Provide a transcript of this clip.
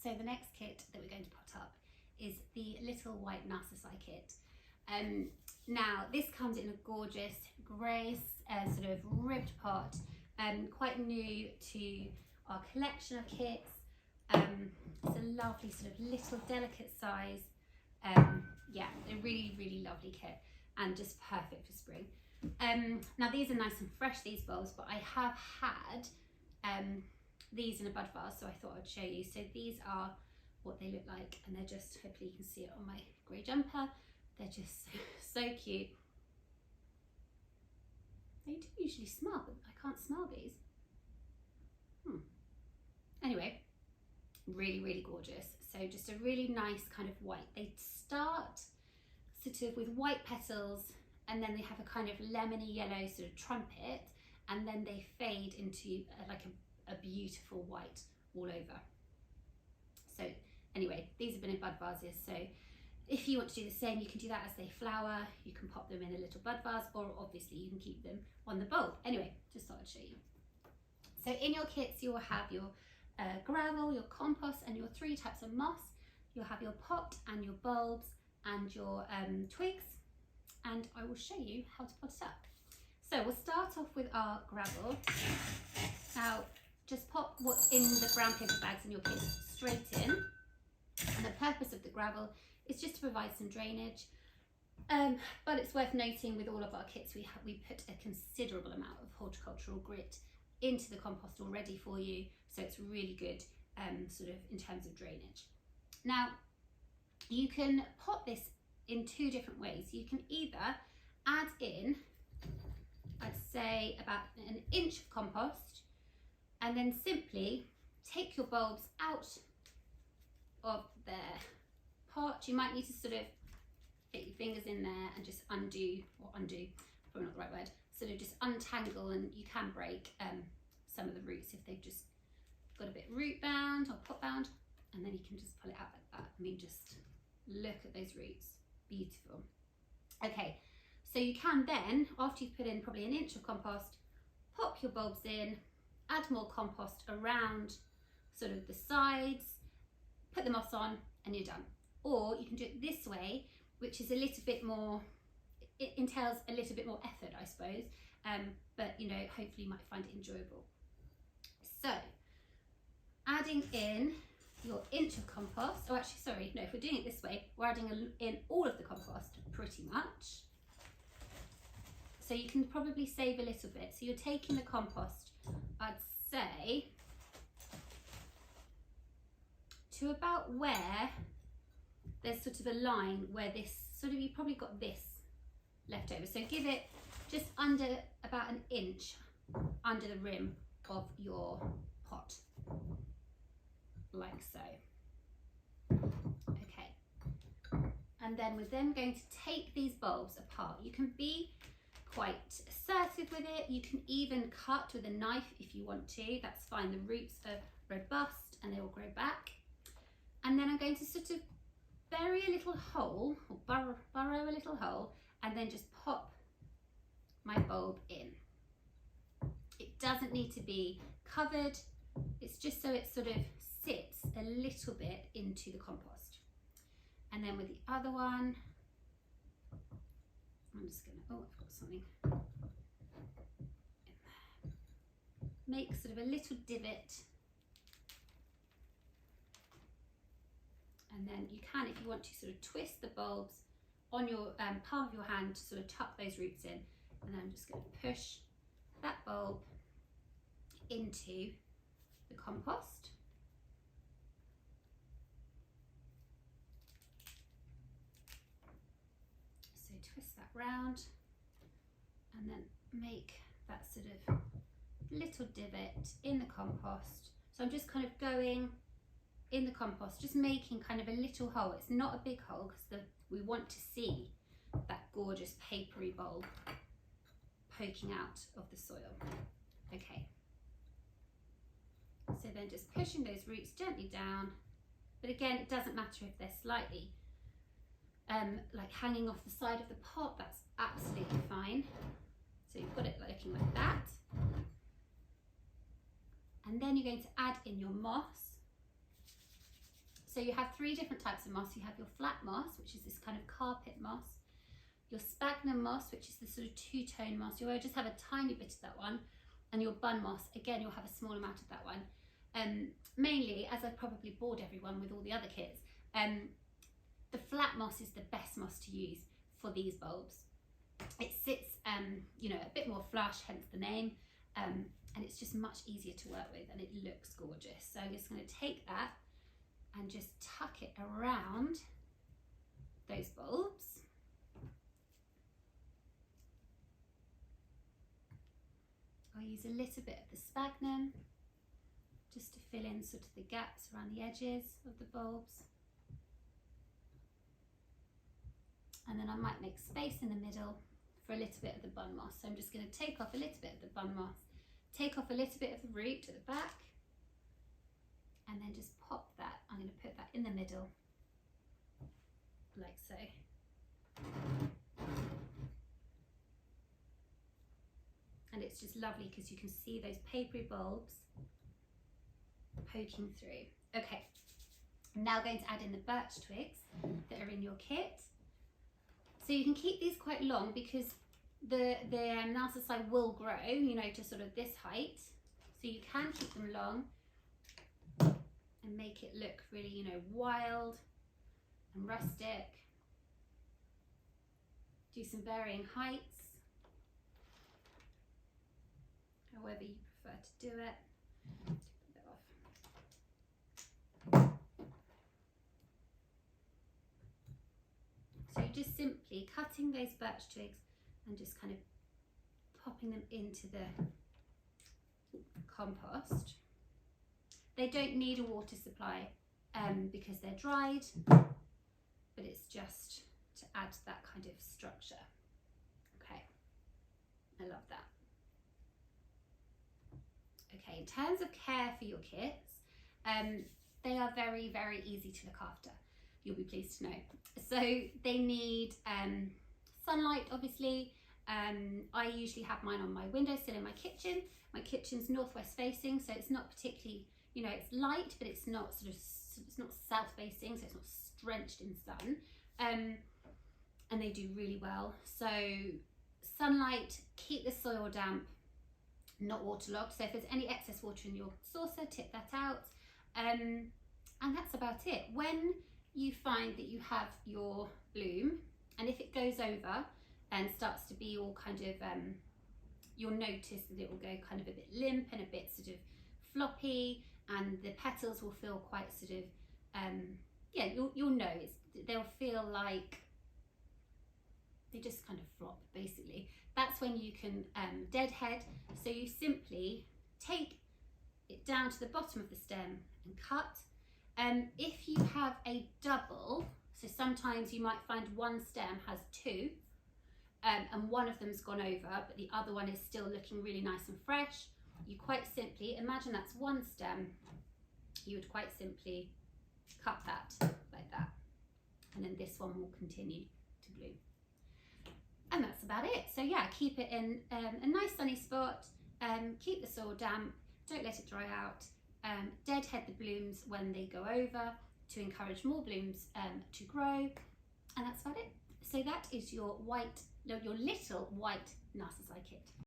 So the next kit that we're going to put up is the little white Narcissi kit. Now this comes in a gorgeous grey sort of ribbed pot, quite new to our collection of kits. It's a lovely sort of little delicate size. Yeah, a really, really lovely kit and just perfect for spring. Now these are nice and fresh, these bulbs, but I have had these in a bud vase, so I thought I'd show you. So these are what they look like, and they're just, hopefully you can see it on my grey jumper, they're just so cute. They do usually smell, but I can't smell these. Anyway, really, really gorgeous. So just a really nice kind of white. They start sort of with white petals, and then they have a kind of lemony yellow sort of trumpet, and then they fade into like a beautiful white all over. So anyway, these have been in bud vases, so if you want to do the same, you can do that as they flower. You can pop them in a little bud vase, or obviously you can keep them on the bulb. Anyway, just thought I'd show you. So in your kits, you will have your gravel, your compost, and your 3 types of moss. You'll have your pot and your bulbs and your twigs, and I will show you how to pot it up. So we'll start off with our gravel. Now just pop what's in the brown paper bags in your kit straight in, and the purpose of the gravel is just to provide some drainage, but it's worth noting with all of our kits we put a considerable amount of horticultural grit into the compost already for you, so it's really good sort of in terms of drainage. Now you can pot this in 2 different ways. You can either add in, I'd say, about an inch of compost, and then simply take your bulbs out of their pot. You might need to sort of get your fingers in there and just undo, probably not the right word, sort of just untangle, and you can break some of the roots if they've just got a bit root bound or pot bound, and then you can just pull it out like that. I mean, just look at those roots, beautiful. Okay, so you can then, after you've put in probably an inch of compost, pop your bulbs in, add more compost around sort of the sides, put the moss on, and you're done. Or you can do it this way, which is a little bit more, it entails a little bit more effort, I suppose, but you know, hopefully you might find it enjoyable. So adding in your inch of compost, oh actually sorry, no, if we're doing it this way, we're adding in all of the compost pretty much. So you can probably save a little bit. So you're taking the compost, I'd say, to about where there's sort of a line where this sort of, you probably got this left over. So give it just under about an inch under the rim of your pot, like so. Okay, and then we're then going to take these bulbs apart. You can be quite assertive with it. You can even cut with a knife if you want to, that's fine. The roots are robust and they will grow back. And then I'm going to sort of bury a little hole, or burrow a little hole, and then just pop my bulb in. It doesn't need to be covered, it's just so it sort of sits a little bit into the compost. And then with the other one, I'm just gonna, oh, I've got something in there. Make sort of a little divot, and then you can, if you want to, sort of twist the bulbs on your palm of your hand to sort of tuck those roots in. And then I'm just going to push that bulb into the compost. So twist that round and then make that sort of little divot in the compost. So I'm just kind of going in the compost, just making kind of a little hole. It's not a big hole because we want to see that gorgeous papery bulb poking out of the soil. Okay, so then just pushing those roots gently down, but again, it doesn't matter if they're slightly like hanging off the side of the pot, that's absolutely fine. So you've got it looking like that, and then you're going to add in your moss. So you have 3 different types of moss. You have your flat moss, which is this kind of carpet moss, your sphagnum moss, which is the sort of 2-tone moss. You'll just have a tiny bit of that one, and your bun moss, again, you'll have a small amount of that one. Mainly, as I've probably bored everyone with all the other kits, the flat moss is the best moss to use for these bulbs. It sits, you know, a bit more flush, hence the name, and it's just much easier to work with, and it looks gorgeous. So I'm just going to take that and just tuck it around those bulbs. I'll use a little bit of the sphagnum just to fill in sort of the gaps around the edges of the bulbs. And then I might make space in the middle for a little bit of the bun moss. So I'm just going to take off a little bit of the bun moss, take off a little bit of the root at the back, and then just pop that. I'm going to put that in the middle, like so. And it's just lovely because you can see those papery bulbs poking through. Okay, I'm now going to add in the birch twigs that are in your kit. So you can keep these quite long because the narcissi will grow, you know, to sort of this height. So you can keep them long and make it look really, you know, wild and rustic. Do some varying heights, however you prefer to do it. Put that off. So you're just simply cutting those birch twigs and just kind of popping them into the compost. They don't need a water supply because they're dried, but it's just to add that kind of structure. Okay, I love that. Okay, in terms of care for your kits, they are very, very easy to look after. You'll be pleased to know. So they need sunlight, obviously. I usually have mine on my windowsill in my kitchen. My kitchen's northwest facing, so it's not particularly, you know, it's light, but it's not sort of, it's not south facing, so it's not drenched in sun. And they do really well. So sunlight, keep the soil damp, not waterlogged. So if there's any excess water in your saucer, tip that out. And that's about it. When you find that you have your bloom, and if it goes over and starts to be all kind of, you'll notice that it will go kind of a bit limp and a bit sort of floppy, and the petals will feel quite sort of, yeah, you'll know, they'll feel like they just kind of flop, basically. That's when you can deadhead. So you simply take it down to the bottom of the stem and cut. If you have a double, so sometimes you might find one stem has 2 and one of them's gone over, but the other one is still looking really nice and fresh. You quite simply, imagine that's one stem, you would quite simply cut that like that, and then this one will continue to bloom. And that's about it. So yeah, keep it in a nice sunny spot, keep the soil damp, don't let it dry out, deadhead the blooms when they go over to encourage more blooms to grow, and that's about it. So that is your little white narcissi kit.